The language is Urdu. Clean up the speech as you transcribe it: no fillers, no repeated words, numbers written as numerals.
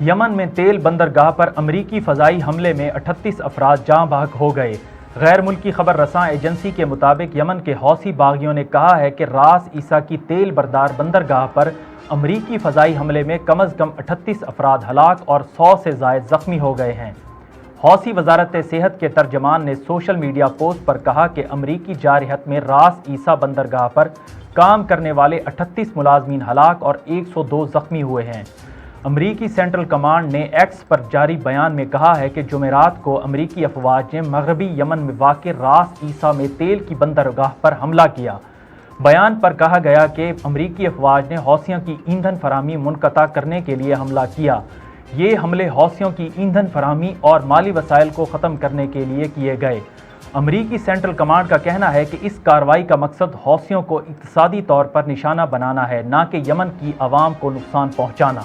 یمن میں تیل بندرگاہ پر امریکی فضائی حملے میں 38 افراد جاں بحق ہو گئے۔ غیر ملکی خبر رساں ایجنسی کے مطابق یمن کے حوثی باغیوں نے کہا ہے کہ راس عیسیٰ کی تیل بردار بندرگاہ پر امریکی فضائی حملے میں کم از کم 38 افراد ہلاک اور 100 سے زائد زخمی ہو گئے ہیں۔ حوثی وزارت صحت کے ترجمان نے سوشل میڈیا پوسٹ پر کہا کہ امریکی جارحیت میں راس عیسیٰ بندرگاہ پر کام کرنے والے 38 ملازمین ہلاک اور 102 زخمی ہوئے ہیں۔ امریکی سینٹرل کمانڈ نے ایکس پر جاری بیان میں کہا ہے کہ جمعرات کو امریکی افواج نے مغربی یمن میں واقع راس عیسیٰ میں تیل کی بندرگاہ پر حملہ کیا۔ بیان پر کہا گیا کہ امریکی افواج نے حوثیوں کی ایندھن فراہمی منقطع کرنے کے لیے حملہ کیا۔ یہ حملے حوثیوں کی ایندھن فراہمی اور مالی وسائل کو ختم کرنے کے لیے کیے گئے۔ امریکی سینٹرل کمانڈ کا کہنا ہے کہ اس کارروائی کا مقصد حوثیوں کو اقتصادی طور پر نشانہ بنانا ہے، نہ کہ یمن کی عوام کو نقصان پہنچانا۔